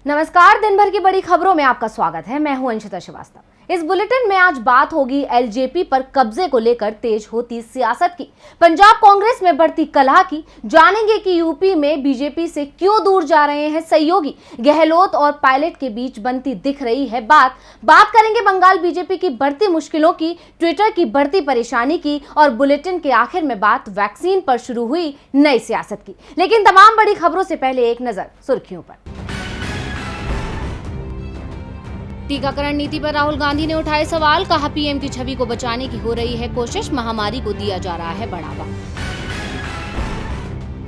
नमस्कार, दिन भर की बड़ी खबरों में आपका स्वागत है। मैं हूं अंशिता श्रीवास्तव। इस बुलेटिन में आज बात होगी एलजेपी पर कब्जे को लेकर तेज होती सियासत की, पंजाब कांग्रेस में बढ़ती कलह की, जानेंगे कि यूपी में बीजेपी से क्यों दूर जा रहे हैं सहयोगी, गहलोत और पायलट के बीच बनती दिख रही है बात करेंगे बंगाल बीजेपी की बढ़ती मुश्किलों की, ट्विटर की बढ़ती परेशानी की और बुलेटिन के आखिर में बात वैक्सीन पर शुरू हुई नई सियासत की। लेकिन तमाम बड़ी खबरों से पहले एक नजर सुर्खियों पर। टीकाकरण नीति पर राहुल गांधी ने उठाए सवाल, कहा पीएम की छवि को बचाने की हो रही है कोशिश, महामारी को दिया जा रहा है बढ़ावा।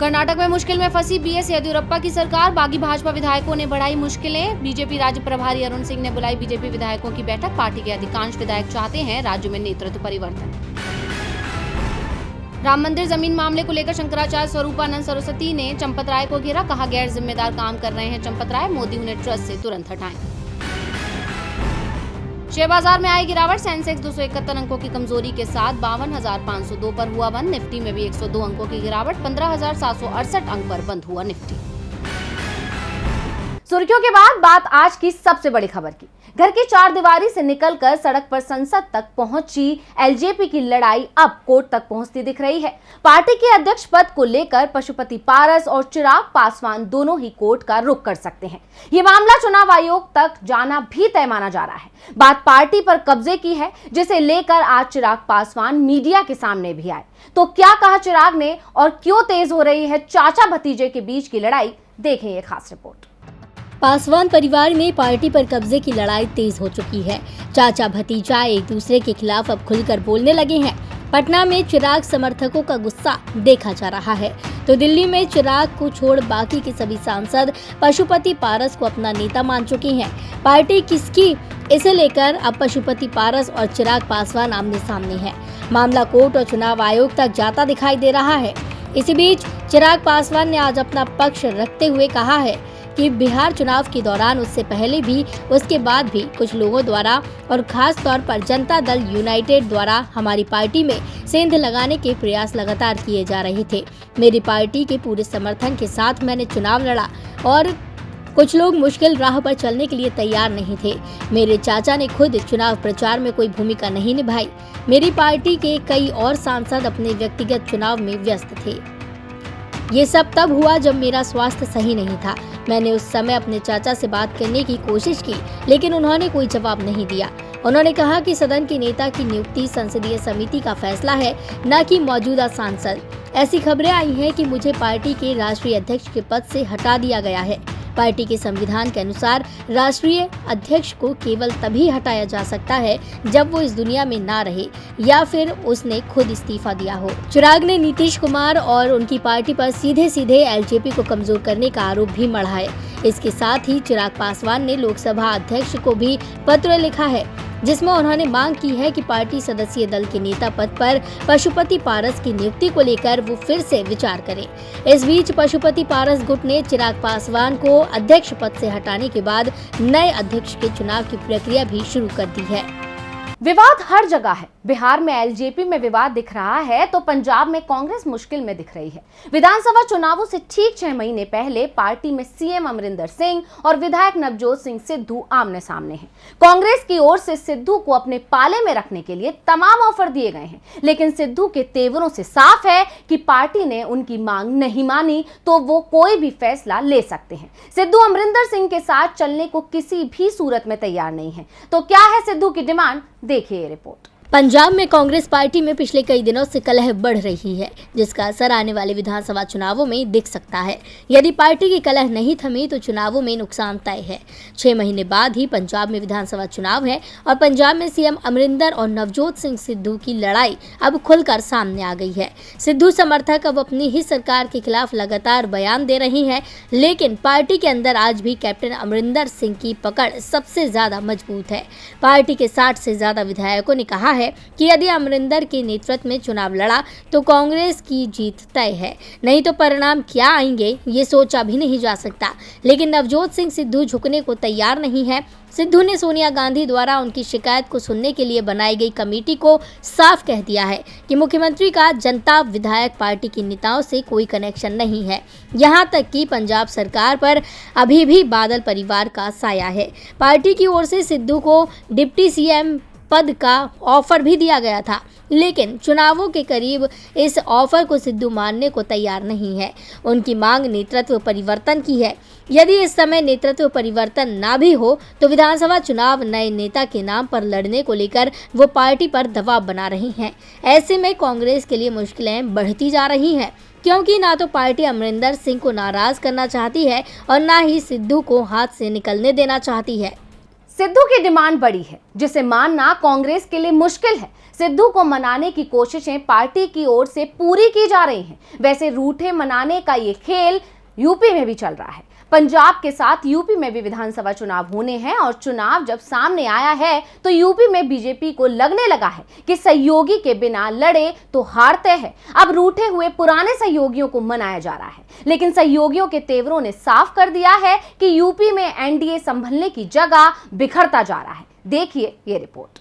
कर्नाटक में मुश्किल में फंसी बीएस येदियुरप्पा की सरकार, बागी भाजपा विधायकों ने बढ़ाई मुश्किलें, बीजेपी राज्य प्रभारी अरुण सिंह ने बुलाई बीजेपी विधायकों की बैठक, पार्टी के अधिकांश विधायक चाहते हैं राज्य में नेतृत्व परिवर्तन। राम मंदिर जमीन मामले को लेकर शंकराचार्य स्वरूपानंद सरस्वती ने चंपत राय को घेरा, कहा गैर जिम्मेदार काम कर रहे हैं चंपत राय, मोदी उन्हें ट्रस्ट से तुरंत हटाएं। शेयर बाजार में आई गिरावट, सेंसेक्स 271 अंकों की कमजोरी के साथ 52,502 पर हुआ बंद, निफ्टी में भी 102 अंकों की गिरावट, 15,768 अंक पर बंद हुआ निफ्टी। सुर्खियों के बाद बात आज की सबसे बड़ी खबर की। घर की चार दीवारी से निकलकर सड़क पर संसद तक पहुंची एलजेपी की लड़ाई अब कोर्ट तक पहुंचती दिख रही है। पार्टी के अध्यक्ष पद को लेकर पशुपति पारस और चिराग पासवान दोनों ही कोर्ट का रुख कर सकते हैं। ये मामला चुनाव आयोग तक जाना भी तय माना जा रहा है। बात पार्टी पर कब्जे की है, जिसे लेकर आज चिराग पासवान मीडिया के सामने भी आए। तो क्या कहा चिराग ने और क्यों तेज हो रही है चाचा भतीजे के बीच की लड़ाई, देखें ये खास रिपोर्ट। पासवान परिवार में पार्टी पर कब्जे की लड़ाई तेज हो चुकी है। चाचा भतीजा एक दूसरे के खिलाफ अब खुलकर बोलने लगे हैं। पटना में चिराग समर्थकों का गुस्सा देखा जा रहा है, तो दिल्ली में चिराग को छोड़ बाकी के सभी सांसद पशुपति पारस को अपना नेता मान चुके हैं। पार्टी किसकी, इसे लेकर अब पशुपति पारस और चिराग पासवान आमने सामने हैं। मामला कोर्ट और चुनाव आयोग तक जाता दिखाई दे रहा है। इसी बीच चिराग पासवान ने आज अपना पक्ष रखते हुए कहा है कि बिहार चुनाव के दौरान, उससे पहले भी, उसके बाद भी कुछ लोगों द्वारा और खास तौर पर जनता दल यूनाइटेड द्वारा हमारी पार्टी में सेंध लगाने के प्रयास लगातार किए जा रहे थे। मेरी पार्टी के पूरे समर्थन के साथ मैंने चुनाव लड़ा और कुछ लोग मुश्किल राह पर चलने के लिए तैयार नहीं थे। मेरे चाचा ने खुद चुनाव प्रचार में कोई भूमिका नहीं निभाई। मेरी पार्टी के कई और सांसद अपने व्यक्तिगत चुनाव में व्यस्त थे। ये सब तब हुआ जब मेरा स्वास्थ्य सही नहीं था। मैंने उस समय अपने चाचा से बात करने की कोशिश की, लेकिन उन्होंने कोई जवाब नहीं दिया। उन्होंने कहा कि सदन के नेता की नियुक्ति संसदीय समिति का फैसला है, न कि मौजूदा सांसद। ऐसी खबरें आई हैं कि मुझे पार्टी के राष्ट्रीय अध्यक्ष के पद से हटा दिया गया है। पार्टी के संविधान के अनुसार राष्ट्रीय अध्यक्ष को केवल तभी हटाया जा सकता है जब वो इस दुनिया में ना रहे या फिर उसने खुद इस्तीफा दिया हो। चिराग ने नीतीश कुमार और उनकी पार्टी पर सीधे सीधे एलजेपी को कमजोर करने का आरोप भी मढ़ा है। इसके साथ ही चिराग पासवान ने लोकसभा अध्यक्ष को भी पत्र लिखा है, जिसमें उन्होंने मांग की है कि पार्टी सदस्यीय दल के नेता पद पर पशुपति पारस की नियुक्ति को लेकर वो फिर से विचार करें। इस बीच पशुपति पारस गुट ने चिराग पासवान को अध्यक्ष पद से हटाने के बाद नए अध्यक्ष के चुनाव की प्रक्रिया भी शुरू कर दी है। विवाद हर जगह है। बिहार में एलजेपी में विवाद दिख रहा है तो पंजाब में कांग्रेस मुश्किल में दिख रही है। विधानसभा चुनावों से ठीक 6 महीने पहले पार्टी में सीएम अमरिंदर सिंह और विधायक नवजोत सिंह सिद्धू आमने सामने हैं। कांग्रेस की ओर से सिद्धू को अपने पाले में रखने के लिए तमाम ऑफर दिए गए हैं, लेकिन सिद्धू के तेवरों से साफ है कि पार्टी ने उनकी मांग नहीं मानी तो वो कोई भी फैसला ले सकते हैं। सिद्धू अमरिंदर सिंह के साथ चलने को किसी भी सूरत में तैयार नहीं है। तो क्या है सिद्धू की डिमांड, देखिए रिपोर्ट। पंजाब में कांग्रेस पार्टी में पिछले कई दिनों से कलह बढ़ रही है, जिसका असर आने वाले विधानसभा चुनावों में दिख सकता है। यदि पार्टी की कलह नहीं थमी तो चुनावों में नुकसान तय है। 6 महीने बाद ही पंजाब में विधानसभा चुनाव है और पंजाब में सीएम अमरिंदर और नवजोत सिंह सिद्धू की लड़ाई अब खुलकर सामने आ गई है। सिद्धू समर्थक अब अपनी ही सरकार के खिलाफ लगातार बयान दे रही हैं, लेकिन पार्टी के अंदर आज भी कैप्टन अमरिंदर सिंह की पकड़ सबसे ज्यादा मजबूत है। पार्टी के 60 से ज्यादा विधायकों ने कहा है कि यदि अमरिंदर के नेतृत्व में चुनाव लड़ा तो कांग्रेस की जीत तय है, नहीं तो परिणाम क्या आएंगे ये सोचा भी नहीं जा सकता। लेकिन नवजोत सिंह सिद्धू झुकने को तैयार नहीं है। सिद्धू ने सोनिया गांधी द्वारा उनकी शिकायत को सुनने के लिए बनाई गई कमेटी को साफ कह दिया है कि मुख्यमंत्री का जनता विधायक पार्टी के नेताओं से कोई कनेक्शन नहीं है। यहां तक कि पंजाब सरकार पर अभी भी बादल परिवार का साया है। पार्टी की ओर से सिद्धू को डिप्टी सीएम पद का ऑफर भी दिया गया था, लेकिन चुनावों के करीब इस ऑफर को सिद्धू मानने को तैयार नहीं है। उनकी मांग नेतृत्व परिवर्तन की है। यदि इस समय नेतृत्व परिवर्तन ना भी हो तो विधानसभा चुनाव नए नेता के नाम पर लड़ने को लेकर वो पार्टी पर दबाव बना रही हैं। ऐसे में कांग्रेस के लिए मुश्किलें बढ़ती जा रही हैं, क्योंकि ना तो पार्टी अमरिंदर सिंह को नाराज करना चाहती है और ना ही सिद्धू को हाथ से निकलने देना चाहती है। सिद्धू की डिमांड बड़ी है जिसे मानना कांग्रेस के लिए मुश्किल है। सिद्धू को मनाने की कोशिशें पार्टी की ओर से पूरी की जा रही हैं। वैसे रूठे मनाने का ये खेल यूपी में भी चल रहा है। पंजाब के साथ यूपी में भी विधानसभा चुनाव होने हैं और चुनाव जब सामने आया है तो यूपी में बीजेपी को लगने लगा है कि सहयोगी के बिना लड़े तो हारते हैं। अब रूठे हुए पुराने सहयोगियों को मनाया जा रहा है, लेकिन सहयोगियों के तेवरों ने साफ कर दिया है कि यूपी में एनडीए संभलने की जगह बिखरता जा रहा है। देखिए ये रिपोर्ट।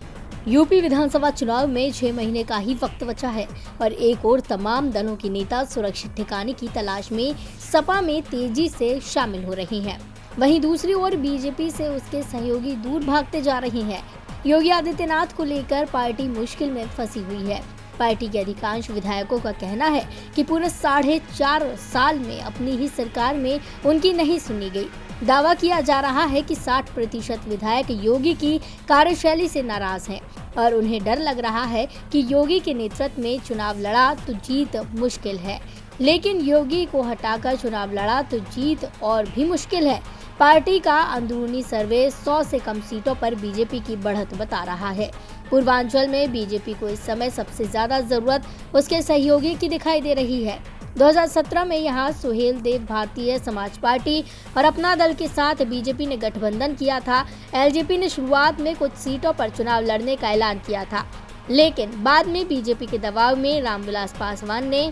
यूपी विधानसभा चुनाव में 6 महीने का ही वक्त बचा है और एक और तमाम दलों के नेता सुरक्षित ठिकाने की तलाश में सपा में तेजी से शामिल हो रहे हैं। वहीं दूसरी ओर बीजेपी से उसके सहयोगी दूर भागते जा रहे हैं। योगी आदित्यनाथ को लेकर पार्टी मुश्किल में फंसी हुई है। पार्टी के अधिकांश विधायकों का कहना है कि पूरे 4.5 साल में अपनी ही सरकार में उनकी नहीं सुनी गई। दावा किया जा रहा है कि 60% विधायक योगी की कार्यशैली से नाराज हैं और उन्हें डर लग रहा है कि योगी के नेतृत्व में चुनाव लड़ा तो जीत मुश्किल है, लेकिन योगी को हटाकर चुनाव लड़ा तो जीत और भी मुश्किल है। पार्टी का अंदरूनी सर्वे 100 से कम सीटों पर बीजेपी की बढ़त बता रहा है। पूर्वांचल में बीजेपी को इस समय सबसे ज्यादा जरूरत उसके सहयोगी की दिखाई दे रही है। 2017 में यहां सुहेलदेव भारतीय समाज पार्टी और अपना दल के साथ बीजेपी ने गठबंधन किया था। एलजेपी ने शुरुआत में कुछ सीटों पर चुनाव लड़ने का ऐलान किया था, लेकिन बाद में बीजेपी के दबाव में रामविलास पासवान ने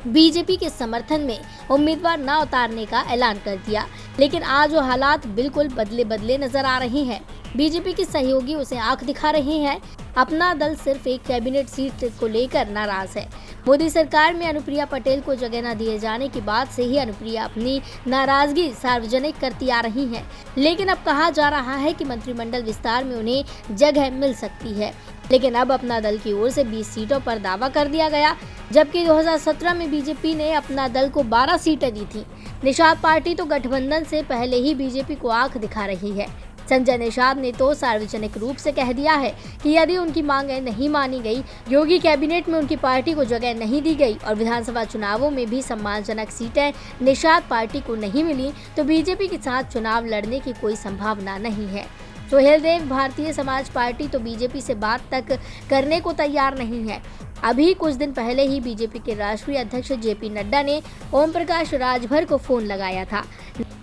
बीजेपी के समर्थन में उम्मीदवार न उतारने का ऐलान कर दिया। लेकिन आज वो हालात बिल्कुल बदले नजर आ रहे हैं। बीजेपी के सहयोगी उसे आंख दिखा रहे हैं। अपना दल सिर्फ एक कैबिनेट सीट को लेकर नाराज है। मोदी सरकार में अनुप्रिया पटेल को जगह न दिए जाने के बाद से ही अनुप्रिया अपनी नाराजगी सार्वजनिक करती आ रही हैं। लेकिन अब कहा जा रहा है कि मंत्रिमंडल विस्तार में उन्हें जगह मिल सकती है। लेकिन अब अपना दल की ओर से 20 सीटों पर दावा कर दिया गया, जबकि 2017 में बीजेपी ने अपना दल को 12 सीटें दी थी। निषाद पार्टी तो गठबंधन से पहले ही बीजेपी को आंख दिखा रही है। संजय निषाद ने तो सार्वजनिक रूप से कह दिया है कि यदि उनकी मांगें नहीं मानी गई, योगी कैबिनेट में उनकी पार्टी को जगह नहीं दी गई और विधानसभा चुनावों में भी सम्मानजनक सीटें निषाद पार्टी को नहीं मिली, तो बीजेपी के साथ चुनाव लड़ने की कोई संभावना नहीं है। सुहेलदेव भारतीय समाज पार्टी तो बीजेपी से बात तक करने को तैयार नहीं है। अभी कुछ दिन पहले ही बीजेपी के राष्ट्रीय अध्यक्ष जेपी नड्डा ने ओम प्रकाश राजभर को फोन लगाया था।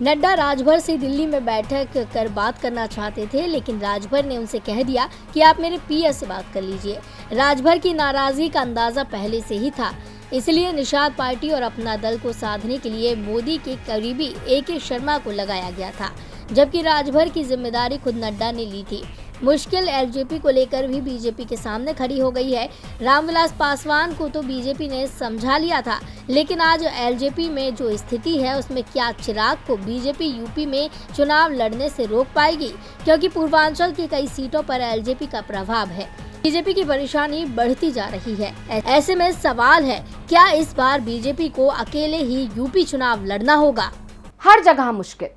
नड्डा राजभर से दिल्ली में बैठक कर बात करना चाहते थे, लेकिन राजभर ने उनसे कह दिया कि आप मेरे पीएस से बात कर लीजिए। राजभर की नाराजगी का अंदाजा पहले से ही था, इसलिए निषाद पार्टी और अपना दल को साधने के लिए मोदी के करीबी AK शर्मा को लगाया गया था, जबकि राजभर की जिम्मेदारी खुद नड्डा ने ली थी। मुश्किल एलजेपी को लेकर भी बीजेपी के सामने खड़ी हो गई है। रामविलास पासवान को तो बीजेपी ने समझा लिया था, लेकिन आज एलजेपी में जो स्थिति है उसमें क्या चिराग को बीजेपी यूपी में चुनाव लड़ने से रोक पाएगी, क्योंकि पूर्वांचल की कई सीटों पर एलजेपी का प्रभाव है। बीजेपी की परेशानी बढ़ती जा रही है। ऐसे में सवाल है, क्या इस बार बीजेपी को अकेले ही यूपी चुनाव लड़ना होगा? हर जगह मुश्किल।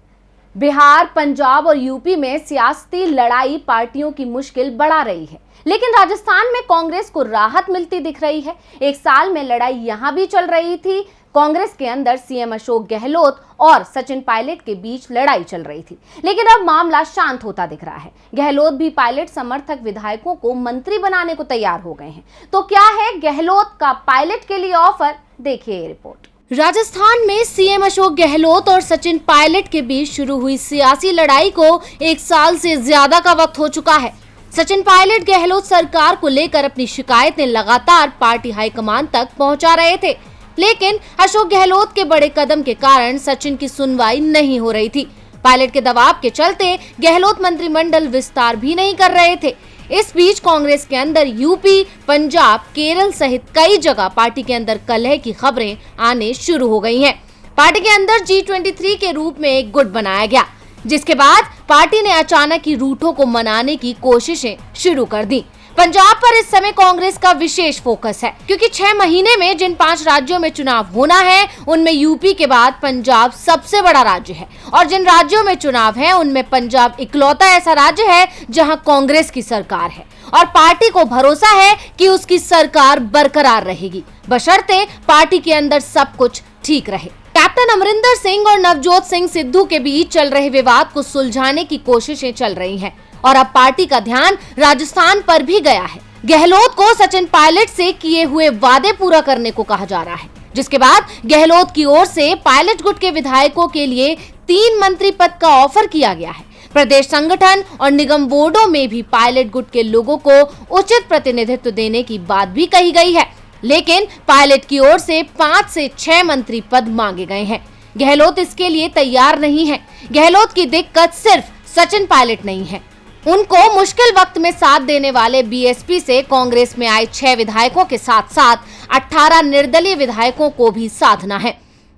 बिहार, पंजाब और यूपी में सियासती लड़ाई पार्टियों की मुश्किल बढ़ा रही है, लेकिन राजस्थान में कांग्रेस को राहत मिलती दिख रही है। एक साल में लड़ाई यहां भी चल रही थी। कांग्रेस के अंदर सीएम अशोक गहलोत और सचिन पायलट के बीच लड़ाई चल रही थी, लेकिन अब मामला शांत होता दिख रहा है। गहलोत भी पायलट समर्थक विधायकों को मंत्री बनाने को तैयार हो गए हैं। तो क्या है गहलोत का पायलट के लिए ऑफर? देखिए ये रिपोर्ट। राजस्थान में सीएम अशोक गहलोत और सचिन पायलट के बीच शुरू हुई सियासी लड़ाई को 1 साल से ज्यादा का वक्त हो चुका है। सचिन पायलट गहलोत सरकार को लेकर अपनी शिकायतें लगातार पार्टी हाईकमान तक पहुंचा रहे थे, लेकिन अशोक गहलोत के बड़े कदम के कारण सचिन की सुनवाई नहीं हो रही थी। पायलट के दबाव के चलते गहलोत मंत्रिमंडल विस्तार भी नहीं कर रहे थे। इस बीच कांग्रेस के अंदर यूपी, पंजाब, केरल सहित कई जगह पार्टी के अंदर कलह की खबरें आने शुरू हो गई हैं। पार्टी के अंदर G23 के रूप में एक गुट बनाया गया, जिसके बाद पार्टी ने अचानक ही रूठों को मनाने की कोशिशें शुरू कर दी। पंजाब पर इस समय कांग्रेस का विशेष फोकस है, क्योंकि 6 महीने में जिन 5 राज्यों में चुनाव होना है, उनमें यूपी के बाद पंजाब सबसे बड़ा राज्य है, और जिन राज्यों में चुनाव है उनमें पंजाब इकलौता ऐसा राज्य है जहां कांग्रेस की सरकार है, और पार्टी को भरोसा है कि उसकी सरकार बरकरार रहेगी, बशर्ते पार्टी के अंदर सब कुछ ठीक रहे। कैप्टन अमरिंदर सिंह और नवजोत सिंह सिद्धू के बीच चल रहे विवाद को सुलझाने की कोशिशें चल रही हैं, और अब पार्टी का ध्यान राजस्थान पर भी गया है। गहलोत को सचिन पायलट से किए हुए वादे पूरा करने को कहा जा रहा है, जिसके बाद गहलोत की ओर से पायलट गुट के विधायकों के लिए 3 मंत्री पद का ऑफर किया गया है। प्रदेश संगठन और निगम बोर्डों में भी पायलट गुट के लोगों को उचित प्रतिनिधित्व देने की बात भी कही गई है, लेकिन पायलट की ओर से 5 से 6 मंत्री पद मांगे गए हैं। गहलोत इसके लिए तैयार नहीं है। गहलोत की दिक्कत सिर्फ सचिन पायलट नहीं है, उनको मुश्किल वक्त में साथ देने वाले बीएसपी से कांग्रेस में आए 6 विधायकों के साथ साथ 18 निर्दलीय विधायकों को भी साधना है।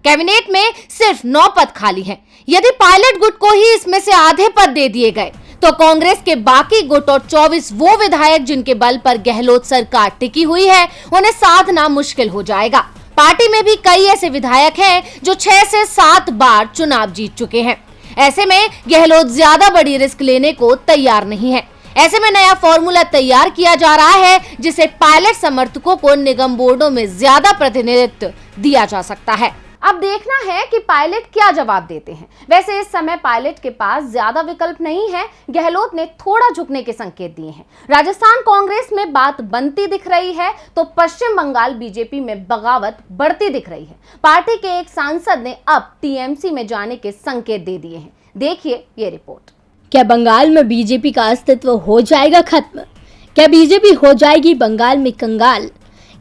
कैबिनेट में सिर्फ 9 पद खाली हैं। यदि पायलट गुट को ही इसमें से आधे पद दे दिए गए तो कांग्रेस के बाकी गुट और 24 वो विधायक जिनके बल पर गहलोत सरकार टिकी हुई है, उन्हें साधना मुश्किल हो जाएगा। पार्टी में भी कई ऐसे विधायक हैं जो 6 से 7 बार चुनाव जीत चुके हैं। ऐसे में गहलोत ज्यादा बड़ी रिस्क लेने को तैयार नहीं है। ऐसे में नया फॉर्मूला तैयार किया जा रहा है, जिसे पायलट समर्थकों को निगम बोर्डों में ज्यादा प्रतिनिधित्व दिया जा सकता है। अब देखना है कि पायलट क्या जवाब देते हैं। वैसे इस समय पायलट के पास ज्यादा विकल्प नहीं है। गहलोत ने थोड़ा झुकने के संकेत दिए हैं। राजस्थान कांग्रेस में बात बनती दिख रही है, तो पश्चिम बंगाल बीजेपी में बगावत बढ़ती दिख रही है। पार्टी के एक सांसद ने अब टीएमसी में जाने के संकेत दे दिए हैं। देखिए ये रिपोर्ट। क्या बंगाल में बीजेपी का अस्तित्व हो जाएगा खत्म? क्या बीजेपी हो जाएगी बंगाल में कंगाल?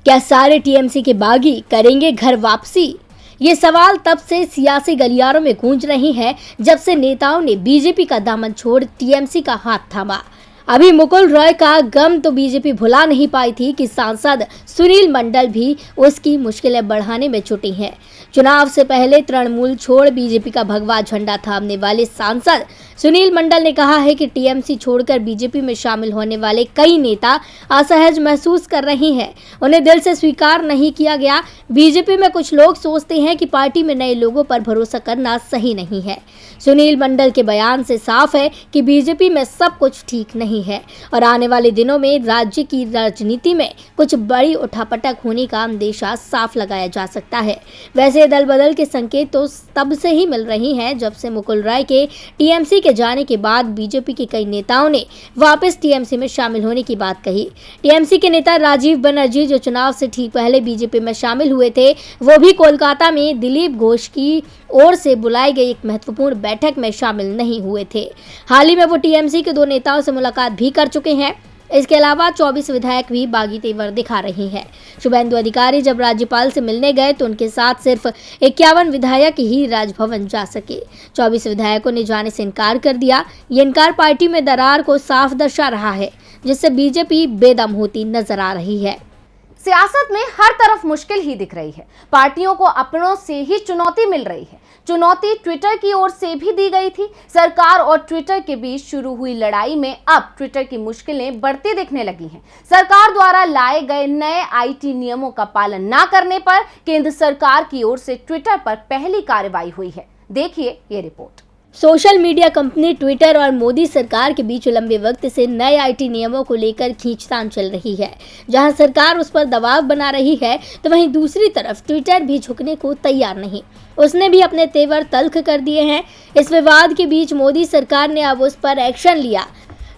क्या सारे टीएमसी के बागी करेंगे घर वापसी? ये सवाल तब से सियासी गलियारों में गूंज रही हैं जब से नेताओं ने बीजेपी का दामन छोड़ टीएमसी का हाथ थामा। अभी मुकुल रॉय का गम तो बीजेपी भुला नहीं पाई थी कि सांसद सुनील मंडल भी उसकी मुश्किलें बढ़ाने में जुटी हैं। चुनाव से पहले तृणमूल छोड़ बीजेपी का भगवा झंडा थामने वाले सांसद सुनील मंडल ने कहा है कि टीएमसी छोड़कर बीजेपी में शामिल होने वाले कई नेता असहज महसूस कर रहे हैं। उन्हें दिल से स्वीकार नहीं किया गया। बीजेपी में कुछ लोग सोचते हैं कि पार्टी में नए लोगों पर भरोसा करना सही नहीं है। सुनील मंडल के बयान से साफ है कि बीजेपी में सब कुछ ठीक नहीं है और आने वाले दिनों में राज्य की राजनीति में कुछ बड़ी उठापटक होने का अंदेशा साफ लगाया जा सकता है। वैसे दल बदल के संकेत तो तब से ही मिल रही हैं जब से मुकुल रॉय के टीएमसी के जाने के बाद बीजेपी के कई नेताओं ने वापस टीएमसी में शामिल होने की बात कही। टीएमसी के नेता राजीव बनर्जी जो चुनाव से ठीक पहले बीजेपी में शामिल हुए थे, वो भी कोलकाता में दिलीप घोष की ओर से बुलाई गई एक महत्वपूर्ण बैठक में शामिल नहीं हुए थे। हाल ही में वो टीएमसी के 2 नेताओं से मुलाकात भी कर चुके हैं। इसके अलावा 24 विधायक भी बागी तेवर दिखा रहे हैं। शुभेंदु अधिकारी जब राज्यपाल से मिलने गए तो उनके साथ सिर्फ 51 विधायक ही राजभवन जा सके। 24 विधायकों ने जाने से इनकार कर दिया। ये इनकार पार्टी में दरार को साफ दर्शा रहा है, जिससे बीजेपी बेदम होती नजर आ रही है। सियासत में हर तरफ मुश्किल ही दिख रही है। पार्टियों को अपनों से ही चुनौती मिल रही है। चुनौती ट्विटर की ओर से भी दी गई थी। सरकार और ट्विटर के बीच शुरू हुई लड़ाई में अब ट्विटर की मुश्किलें बढ़ती दिखने लगी हैं। सरकार द्वारा लाए गए नए आईटी नियमों का पालन न करने पर केंद्र सरकार की ओर से ट्विटर पर पहली कार्रवाई हुई है। देखिए ये report. Social media company Twitter और मोदी सरकार के बीच लंबे वक्त से नए आईटी नियमों को लेकर खींचतान चल रही है। जहां सरकार उस पर दबाव बना रही है, तो वहीं दूसरी तरफ ट्विटर भी झुकने को तैयार नहीं। उसने भी अपने तेवर तल्ख कर दिए हैं। इस विवाद के बीच मोदी सरकार ने अब उस पर एक्शन लिया।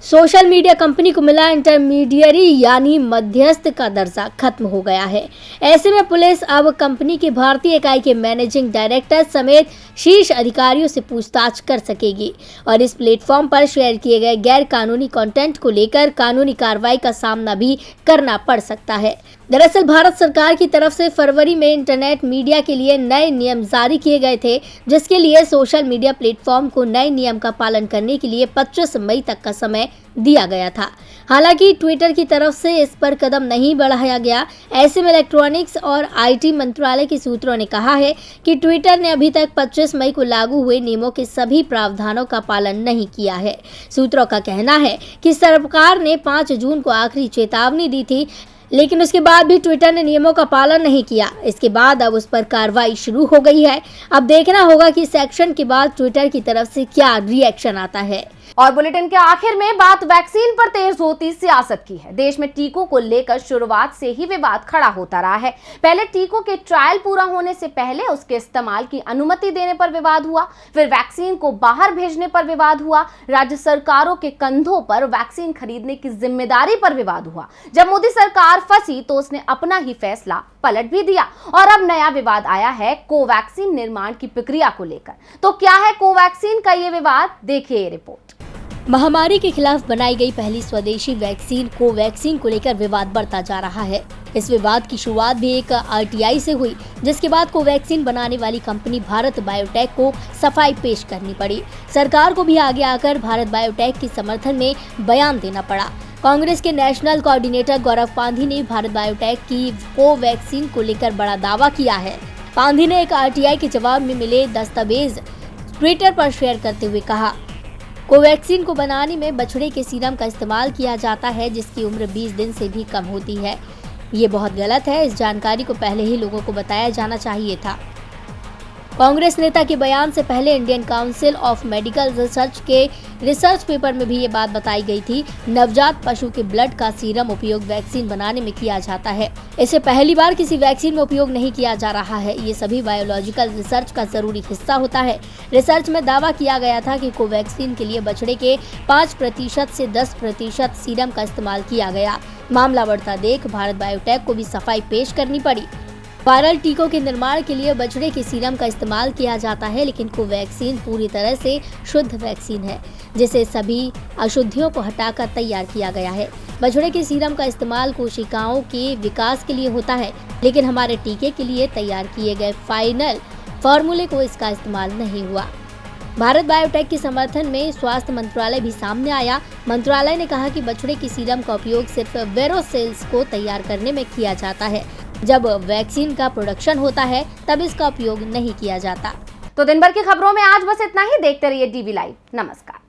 सोशल मीडिया कंपनी को मिला इंटरमीडियरी यानी मध्यस्थ का दर्जा खत्म हो गया है। ऐसे में पुलिस अब कंपनी की भारतीय इकाई के मैनेजिंग डायरेक्टर समेत शीर्ष अधिकारियों से पूछताछ कर सकेगी और इस प्लेटफॉर्म पर शेयर किए गए गैर कानूनी कंटेंट को लेकर कानूनी कार्रवाई का सामना भी करना पड़ सकता है। दरअसल भारत सरकार की तरफ से फरवरी में इंटरनेट मीडिया के लिए नए नियम जारी किए गए थे, जिसके लिए सोशल मीडिया प्लेटफॉर्म को नए नियम का पालन करने के लिए 25 मई तक का समय दिया गया था। हालांकि ट्विटर की तरफ से इस पर कदम नहीं बढ़ाया गया। ऐसे में इलेक्ट्रॉनिक्स और आईटी मंत्रालय के सूत्रों ने कहा है कि ट्विटर ने अभी तक 25 मई को लागू हुए नियमों के सभी प्रावधानों का पालन नहीं किया है। सूत्रों का कहना है कि सरकार ने 5 जून को आखिरी चेतावनी दी थी, लेकिन उसके बाद भी ट्विटर ने नियमों का पालन नहीं किया। इसके बाद अब उस पर कार्रवाई शुरू हो गई है। अब देखना होगा कि इस एक्शन के बाद ट्विटर की तरफ से क्या रिएक्शन आता है। और बुलेटिन के आखिर में बात वैक्सीन पर तेज होती सियासत की है। देश में टीकों को लेकर शुरुआत से ही विवाद खड़ा होता रहा है। पहले टीकों के ट्रायल पूरा होने से पहले उसके इस्तेमाल की अनुमति देने पर विवाद हुआ, फिर वैक्सीन को बाहर भेजने पर विवाद हुआ, राज्य सरकारों के कंधों पर वैक्सीन खरीदने की जिम्मेदारी पर विवाद हुआ। जब मोदी सरकार फंसी तो उसने अपना ही फैसला पलट भी दिया और अब नया विवाद आया है कोवैक्सीन निर्माण की प्रक्रिया को लेकर। तो क्या है कोवैक्सीन का ये विवाद, देखिए ये रिपोर्ट। महामारी के खिलाफ बनाई गई पहली स्वदेशी वैक्सीन कोवैक्सीन को लेकर विवाद बढ़ता जा रहा है। इस विवाद की शुरुआत भी एक आरटीआई से हुई, जिसके बाद कोवैक्सीन बनाने वाली कंपनी भारत बायोटेक को सफाई पेश करनी पड़ी। सरकार को भी आगे आकर भारत बायोटेक के समर्थन में बयान देना पड़ा। कांग्रेस के नेशनल कोऑर्डिनेटर गौरव पांधी ने भारत बायोटेक की कोवैक्सीन को लेकर बड़ा दावा किया है। पांधी ने एक आरटीआई के जवाब में मिले दस्तावेज ट्विटर पर शेयर करते हुए कहा, कोवैक्सीन को बनाने में बछड़े के सीरम का इस्तेमाल किया जाता है, जिसकी उम्र 20 दिन से भी कम होती है। ये बहुत गलत है। इस जानकारी को पहले ही लोगों को बताया जाना चाहिए था। कांग्रेस नेता के बयान से पहले Indian council of medical research के रिसर्च पेपर में भी ये बात बताई गई थी। नवजात पशु के ब्लड का सीरम उपयोग वैक्सीन बनाने में किया जाता है। इसे पहली बार किसी वैक्सीन में उपयोग नहीं किया जा रहा है। ये सभी बायोलॉजिकल रिसर्च का जरूरी हिस्सा होता है। रिसर्च में दावा किया गया था कि कोवैक्सीन के लिए बछड़े के 5% से 10% सीरम का इस्तेमाल किया गया। मामला बढ़ता देख भारत बायोटेक को भी सफाई पेश करनी पड़ी। वायरल टीकों के निर्माण के लिए बछड़े के सीरम का इस्तेमाल किया जाता है, लेकिन कोवैक्सीन पूरी तरह से शुद्ध वैक्सीन है, जिसे सभी अशुद्धियों को हटाकर तैयार किया गया है। बछड़े के सीरम का इस्तेमाल कोशिकाओं के विकास के लिए होता है, लेकिन हमारे टीके के लिए तैयार किए गए फाइनल फॉर्मूले को इसका इस्तेमाल नहीं हुआ। भारत बायोटेक के समर्थन में स्वास्थ्य मंत्रालय भी सामने आया। मंत्रालय ने कहा कि बछड़े की सीरम का उपयोग सिर्फ वेरोसेल्स को तैयार करने में किया जाता है। जब वैक्सीन का प्रोडक्शन होता है तब इसका उपयोग नहीं किया जाता। तो दिन भर की खबरों में आज बस इतना ही। देखते रहिए डीवी लाइव। नमस्कार।